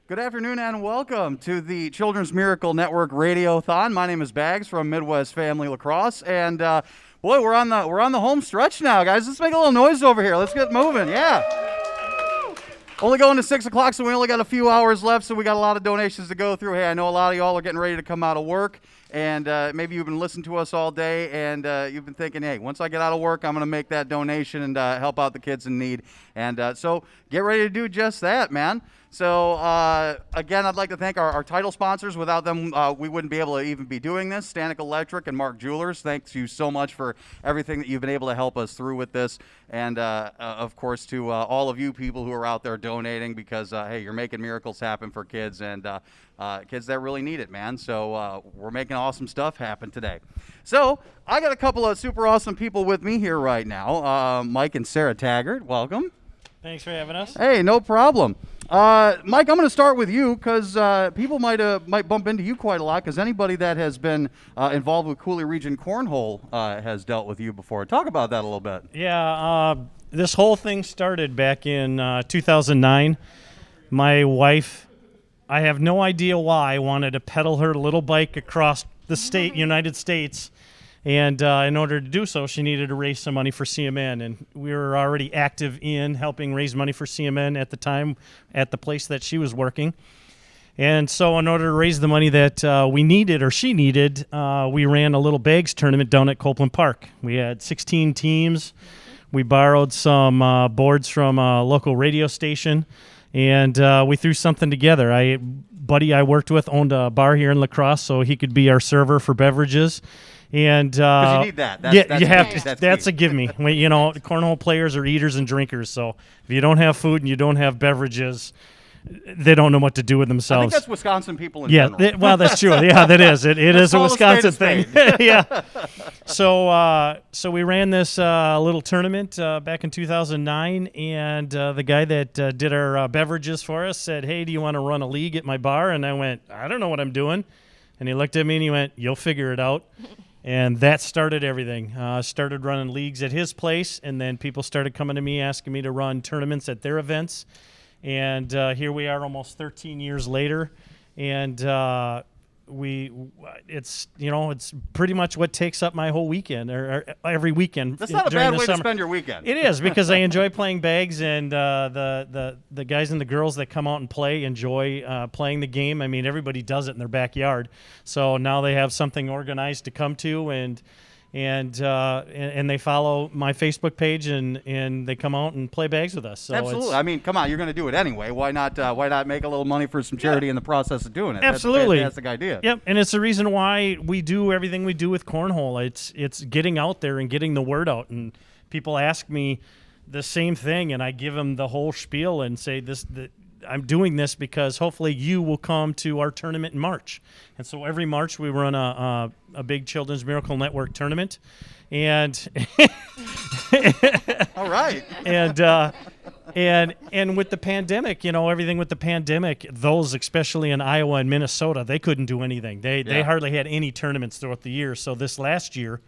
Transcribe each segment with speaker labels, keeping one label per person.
Speaker 1: Good afternoon and welcome to the Children's Miracle Network Radiothon. My name is Bags from Midwest Family Lacrosse, and boy, we're on the home stretch now, guys. Let's make a little noise over here. Let's get moving. Yeah. Only going to 6 o'clock, so we only got a few hours left, so we got a lot of donations to go through. Hey, I know a lot of y'all are getting ready to come out of work, and maybe you've been listening to us all day, and you've been thinking, hey, once I get out of work, I'm going to make that donation and help out the kids in need. And so get ready to do just that, man. So, again, I'd like to thank our title sponsors. Without them, we wouldn't be able to even be doing this. Stanek Electric and Mark Jewelers, thanks you so much for everything that you've been able to help us through with this. And, of course, to all of you people who are out there donating because, hey, you're making miracles happen for kids and kids that really need it, man. So we're making awesome stuff happen today. So I got a couple of super awesome people with me here right now. Mike and Sara Taggart, welcome.
Speaker 2: Thanks for having us.
Speaker 1: Hey, no problem. Mike, I'm going to start with you because people might bump into you quite a lot because anybody that has been involved with Cooley Region Cornhole has dealt with you before. Talk about that a little bit.
Speaker 2: Yeah, this whole thing started back in 2009. My wife, I have no idea why, wanted to pedal her little bike across the United States. And in order to do so, she needed to raise some money for CMN. And we were already active in helping raise money for CMN at the time at the place that she was working. And so in order to raise the money that we needed or she needed, we ran a little bags tournament down at Copeland Park. We had 16 teams. We borrowed some boards from a local radio station. And we threw something together. Buddy I worked with owned a bar here in La Crosse, so he could be our server for beverages. And
Speaker 1: because you need that.
Speaker 2: That's a give me. You know, cornhole players are eaters and drinkers. So if you don't have food and you don't have beverages, they don't know what to do with themselves.
Speaker 1: I think that's Wisconsin people in general.
Speaker 2: Well, that's true. Yeah, that is. It is a Wisconsin thing. Yeah. So we ran this little tournament back in 2009, and the guy that did our beverages for us said, "Hey, do you want to run a league at my bar?" And I went, "I don't know what I'm doing." And he looked at me and he went, "You'll figure it out." And that started everything. Started running leagues at his place, and then people started coming to me asking me to run tournaments at their events. And here we are almost 13 years later, and it's pretty much what takes up my whole weekend or every weekend.
Speaker 1: That's not a bad way to spend your weekend.
Speaker 2: It is, because I enjoy playing bags, and the guys and the girls that come out and play enjoy playing the game. I mean, everybody does it in their backyard, so now they have something organized to come to, and they follow my Facebook page and they come out and play bags with us. So
Speaker 1: absolutely. I mean, come on, you're going to do it anyway. Why not make a little money for some charity in the process of doing it?
Speaker 2: Absolutely.
Speaker 1: That's a fantastic idea.
Speaker 2: Yep, and it's the reason why we do everything we do with cornhole. It's getting out there and getting the word out. And people ask me the same thing, and I give them the whole spiel and say I'm doing this because hopefully you will come to our tournament in March. And so every March we run a big Children's Miracle Network tournament. And
Speaker 1: all right.
Speaker 2: And with the pandemic, everything with the pandemic, those especially in Iowa and Minnesota, they couldn't do anything. They hardly had any tournaments throughout the year. So this last year,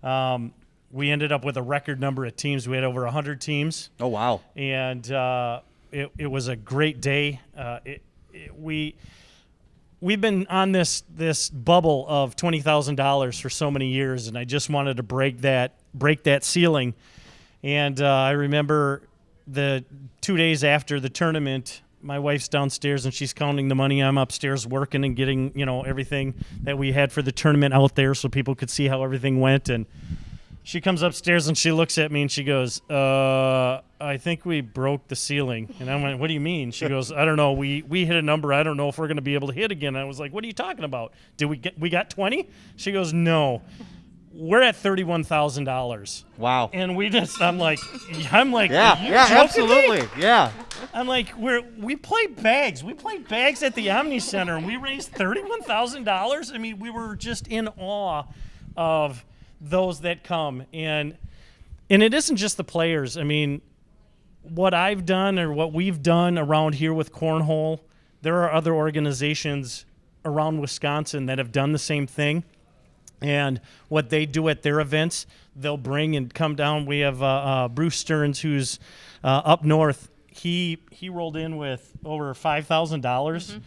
Speaker 2: we ended up with a record number of teams. We had over 100 teams.
Speaker 1: Oh, wow.
Speaker 2: And it was a great day. We've been on this bubble of $20,000 for so many years, and I just wanted to break that ceiling. And I remember the 2 days after the tournament, my wife's downstairs and she's counting the money. I'm upstairs working and getting everything that we had for the tournament out there so people could see how everything went. And she comes upstairs and she looks at me and she goes, I think we broke the ceiling. And I went, what do you mean? She goes, I don't know. We hit a number. I don't know if we're going to be able to hit again. And I was like, what are you talking about? We got 20? She goes, no. We're at $31,000.
Speaker 1: Wow.
Speaker 2: And I'm like,
Speaker 1: yeah, absolutely. Yeah.
Speaker 2: I'm like, we play bags. We played bags at the Omni Center and we raised $31,000. I mean, we were just in awe of those that come, and it isn't just the players. I mean, what I've done or what we've done around here with cornhole, there are other organizations around Wisconsin that have done the same thing, and what they do at their events, they'll bring and come down. We have Bruce Stearns, who's up north. he rolled in with over $5,000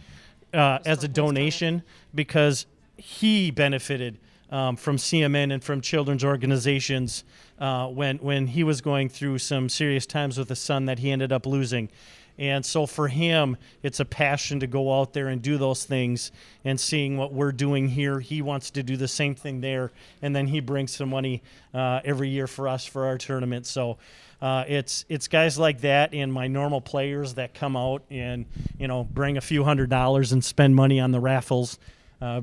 Speaker 2: as a donation because he benefited from CMN and from children's organizations when he was going through some serious times with a son that he ended up losing. And so for him, it's a passion to go out there and do those things. And seeing what we're doing here, he wants to do the same thing there. And then he brings some money every year for us for our tournament. So it's guys like that and my normal players that come out and, bring a few $100s and spend money on the raffles.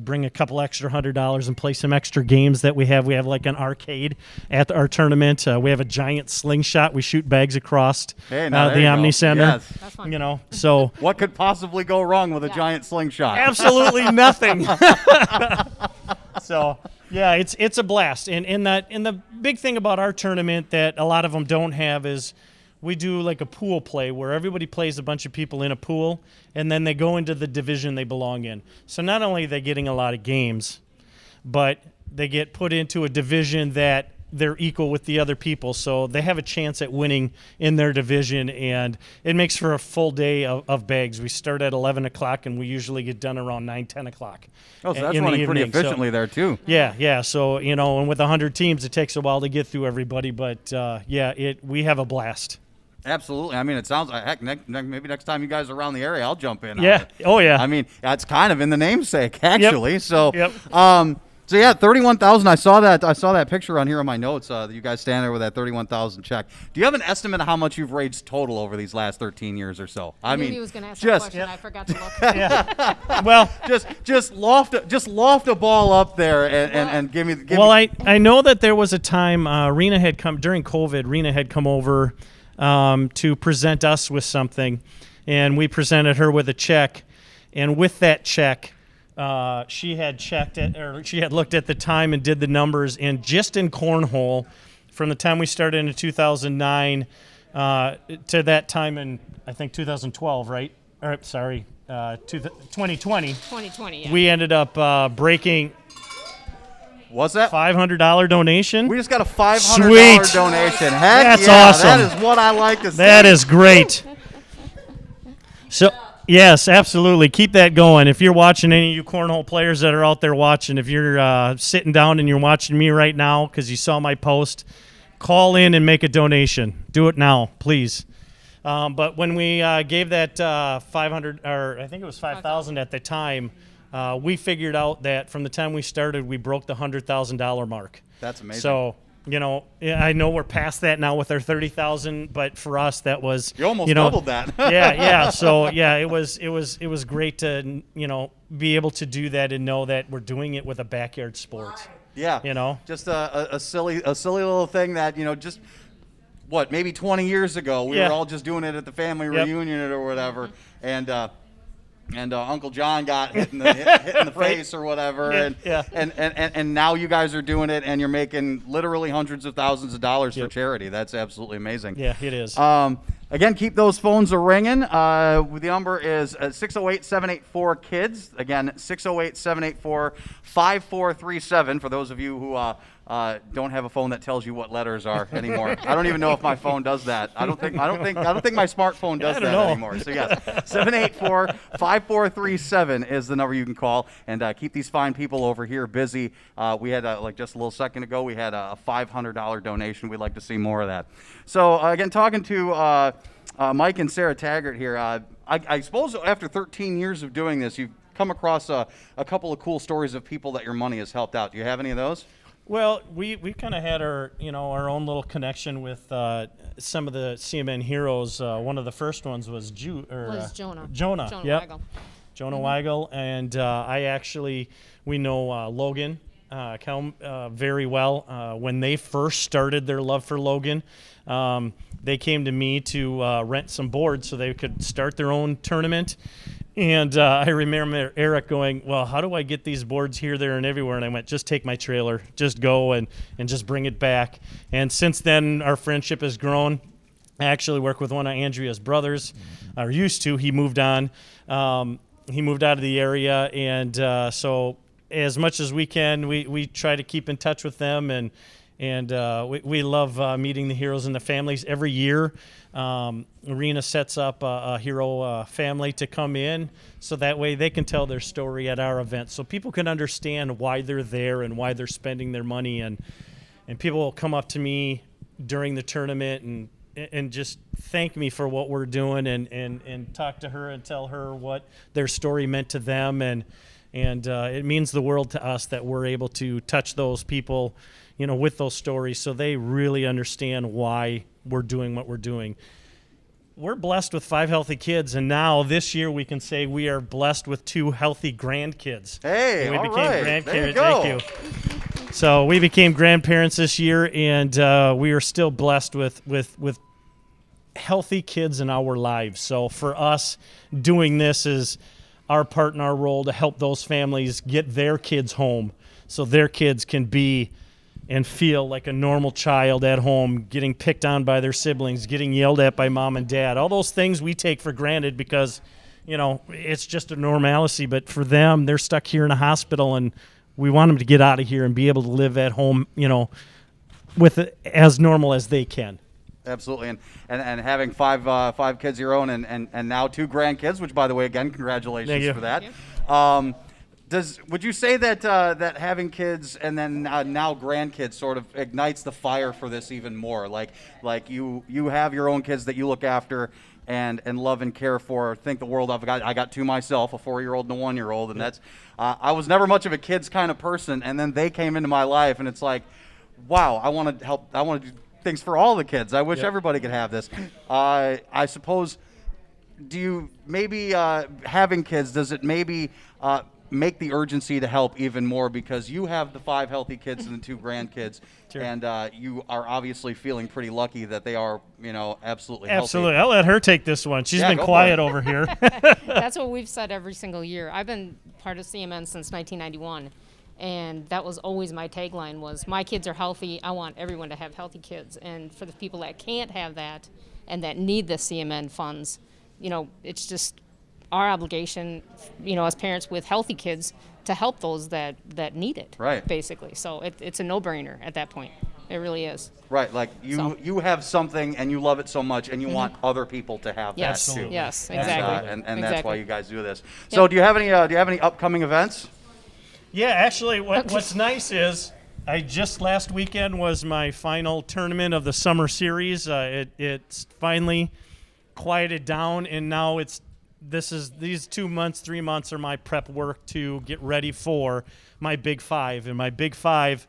Speaker 2: Bring a couple extra $100 and play some extra games that we have. We have like an arcade at our tournament. We have a giant slingshot. We shoot bags across the Omni Center.
Speaker 1: Yes.
Speaker 3: That's fun.
Speaker 2: So
Speaker 1: What could possibly go wrong with a giant slingshot?
Speaker 2: absolutely nothing. So yeah, it's a blast. And the big thing about our tournament that a lot of them don't have is we do like a pool play where everybody plays a bunch of people in a pool, and then they go into the division they belong in. So not only are they getting a lot of games, but they get put into a division that they're equal with the other people. So they have a chance at winning in their division, and it makes for a full day of bags. We start at 11 o'clock, and we usually get done around 9, 10 o'clock.
Speaker 1: Oh, so that's
Speaker 2: in the
Speaker 1: running pretty
Speaker 2: evening. So-
Speaker 1: efficiently there, too.
Speaker 2: Yeah. So, and with 100 teams, it takes a while to get through everybody. But, we have a blast.
Speaker 1: Absolutely. I mean, it sounds like, heck, maybe next time you guys are around the area, I'll jump in.
Speaker 2: Yeah.
Speaker 1: On it.
Speaker 2: Oh, yeah.
Speaker 1: I mean, it's kind of in the namesake, actually.
Speaker 2: Yep.
Speaker 1: So,
Speaker 2: Yep.
Speaker 1: So yeah, 31,000. I saw that picture on here on my notes. That you guys stand there with that 31,000 check. Do you have an estimate of how much you've raised total over these last 13 years or so?
Speaker 3: I knew
Speaker 1: mean,
Speaker 3: he was going to ask
Speaker 1: just
Speaker 3: that question. I forgot to look.
Speaker 2: Yeah. Well,
Speaker 1: just loft a ball up there and give me.
Speaker 2: well, I know that there was a time Rena had come during COVID. Rena had come over to present us with something, and we presented her with a check, and with that check, she had looked at the time and did the numbers, and just in cornhole, from the time we started in 2009 to that time in I think 2012, right? Or sorry, 2020.
Speaker 3: 2020, yeah.
Speaker 2: We ended up breaking.
Speaker 1: What's that?
Speaker 2: $500 donation.
Speaker 1: We just got a $500
Speaker 2: Sweet.
Speaker 1: donation. Heck
Speaker 2: That's
Speaker 1: yeah,
Speaker 2: awesome.
Speaker 1: That is what I like to see.
Speaker 2: That is great. So, yes, absolutely. Keep that going. If you're watching, any of you cornhole players that are out there watching, if you're sitting down and you're watching me right now because you saw my post, call in and make a donation. Do it now, please. But when we gave that 500, or I think it was 5,000 at the time, we figured out that from the time we started, we broke the $100,000 mark.
Speaker 1: That's amazing.
Speaker 2: So, I know we're past that now with our 30,000, but for us that was
Speaker 1: You almost doubled that.
Speaker 2: yeah. So it was great to be able to do that and know that we're doing it with a backyard sport.
Speaker 1: Yeah. Just a silly little thing that just maybe 20 years ago we were all just doing it at the family reunion or whatever, and Uncle John got hit in the
Speaker 2: Right.
Speaker 1: face or whatever,
Speaker 2: Yeah.
Speaker 1: and now you guys are doing it, and you're making literally hundreds of thousands of dollars for charity. That's absolutely amazing.
Speaker 2: Yeah, it is.
Speaker 1: Again, keep those phones ringing. The number is 608-784-KIDS. Again, 608-784-5437 for those of you who don't have a phone that tells you what letters are anymore. I don't even know if my phone does that. I don't think my smartphone does that anymore. So yes, 784-5437 is the number you can call, and keep these fine people over here busy. We had just a little second ago, we had a $500 donation. We'd like to see more of that. So again, talking to Mike and Sara Taggart here. I suppose after 13 years of doing this, you've come across a couple of cool stories of people that your money has helped out. Do you have any of those?
Speaker 2: Well, we kind of had our own little connection with some of the CMN heroes. One of the first ones was
Speaker 3: Jonah.
Speaker 2: Jonah, yep.
Speaker 3: Weigel.
Speaker 2: Jonah Weigel, and we know Logan Kelm very well. When they first started their love for Logan, they came to me to rent some boards so they could start their own tournament. And I remember Eric going, well, how do I get these boards here, there, and everywhere? And I went, just take my trailer. Just go and just bring it back. And since then, our friendship has grown. I actually work with one of Andrea's brothers, or used to. He moved on. He moved out of the area. And so as much as we can, we try to keep in touch with them. And And we love meeting the heroes and the families. Every year, Arena sets up a hero family to come in, so that way they can tell their story at our event, so people can understand why they're there and why they're spending their money. And people will come up to me during the tournament and just thank me for what we're doing, and talk to her and tell her what their story meant to them. And it means the world to us that we're able to touch those people, with those stories, so they really understand why we're doing what we're doing. We're blessed with 5 healthy kids, and now this year we can say we are blessed with 2 healthy grandkids.
Speaker 1: Hey,
Speaker 2: and we
Speaker 1: all
Speaker 2: became
Speaker 1: right.
Speaker 2: grandparents.
Speaker 1: There you go.
Speaker 2: Thank you. So we became grandparents this year, and we are still blessed with healthy kids in our lives. So for us, doing this is our part in our role to help those families get their kids home, so their kids can be and feel like a normal child at home, getting picked on by their siblings, getting yelled at by mom and dad. All those things we take for granted because, it's just a normalcy. But for them, they're stuck here in a hospital, and we want them to get out of here and be able to live at home, with it as normal as they can.
Speaker 1: Absolutely, and having five kids of your own, and now 2 grandkids, which, by the way, again, congratulations for that. Would you say that that having kids and then now grandkids sort of ignites the fire for this even more? Like you have your own kids that you look after and love and care for. Think the world of. I got 2 myself, a 4-year-old and a 1-year-old, and that's I was never much of a kids kind of person, and then they came into my life, and it's like, wow, I want to help. I want to do things for all the kids. I wish everybody could have this. I suppose. Do you maybe having kids? Does it maybe make the urgency to help even more because you have the 5 healthy kids and the 2 grandkids, sure. And you are obviously feeling pretty lucky that they are, absolutely healthy.
Speaker 2: Absolutely. I'll let her take this one. She's been quiet over here.
Speaker 3: That's what we've said every single year. I've been part of CMN since 1991, and that was always my tagline was, my kids are healthy. I want everyone to have healthy kids. And for the people that can't have that and that need the CMN funds, it's just our obligation, as parents with healthy kids, to help those that need it,
Speaker 1: right?
Speaker 3: Basically, so it's a no-brainer at that point. It really is.
Speaker 1: Right, like you have something and you love it so much, and you want other people to have that too.
Speaker 3: Yes, exactly.
Speaker 1: And
Speaker 3: exactly.
Speaker 1: That's why you guys do this. So, do you have any upcoming events?
Speaker 2: Yeah, actually, what's nice is just last weekend was my final tournament of the summer series. It's finally quieted down, and now these 2 months, 3 months are my prep work to get ready for my Big 5. And my Big 5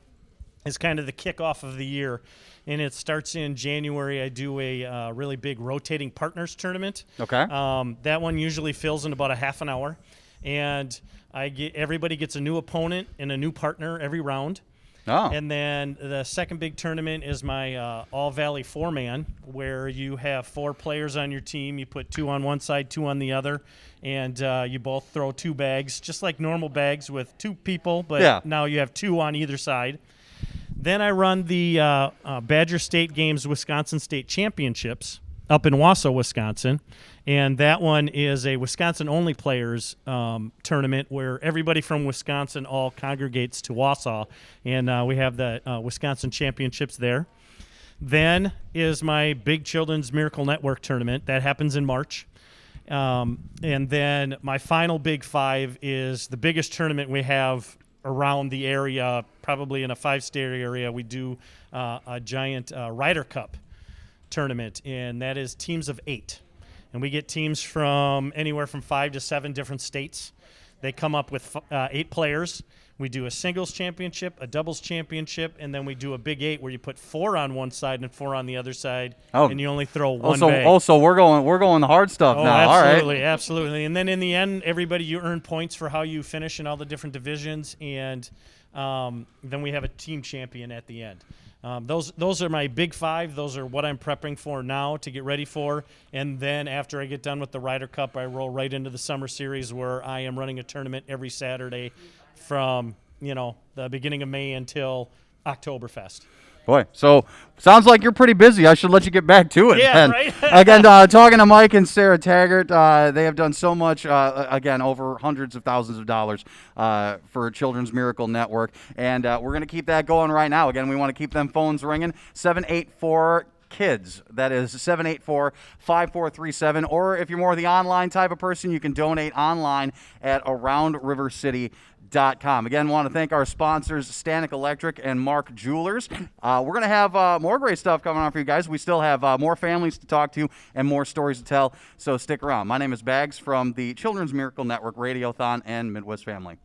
Speaker 2: is kind of the kickoff of the year. And it starts in January. I do a really big rotating partners tournament.
Speaker 1: Okay.
Speaker 2: That one usually fills in about a half an hour. And everybody gets a new opponent and a new partner every round.
Speaker 1: Oh.
Speaker 2: And then the second big tournament is my All-Valley 4-man, where you have 4 players on your team. You put 2 on one side, 2 on the other, and you both throw 2 bags, just like normal bags with 2 people, but now you have 2 on either side. Then I run the Badger State Games Wisconsin State Championships up in Wausau, Wisconsin. And that one is a Wisconsin-only players tournament where everybody from Wisconsin all congregates to Wausau. And we have the Wisconsin Championships there. Then is my Big Children's Miracle Network tournament. That happens in March. And then my final Big 5 is the biggest tournament we have around the area, probably in a 5-state area. We do a giant Ryder Cup tournament, and that is teams of 8. And we get teams from anywhere from 5 to 7 different states. They come up with 8 players. We do a singles championship, a doubles championship, and then we do a Big 8 where you put 4 on one side and 4 on the other side, and you only throw one bag.
Speaker 1: So we're going the hard stuff now.
Speaker 2: Absolutely,
Speaker 1: all right.
Speaker 2: Absolutely. And then in the end, you earn points for how you finish in all the different divisions, and then we have a team champion at the end. Those are my Big 5. Those are what I'm prepping for now to get ready for. And then after I get done with the Ryder Cup, I roll right into the Summer Series where I am running a tournament every Saturday from the beginning of May until Oktoberfest.
Speaker 1: Boy, so sounds like you're pretty busy. I should let you get back to it.
Speaker 2: Yeah,
Speaker 1: then.
Speaker 2: right?
Speaker 1: Again, talking to Mike and Sara Taggart, they have done so much, again, over hundreds of thousands of dollars for Children's Miracle Network. And we're going to keep that going right now. Again, we want to keep them phones ringing. 784 kids. That is 784-5437. Or if you're more the online type of person, you can donate online at aroundrivercity.com. Again, want to thank our sponsors, Stanek Electric and Mark Jewelers. We're going to have more great stuff coming on for you guys. We still have more families to talk to and more stories to tell, so stick around. My name is Bags from the Children's Miracle Network, Radiothon, and Midwest Family.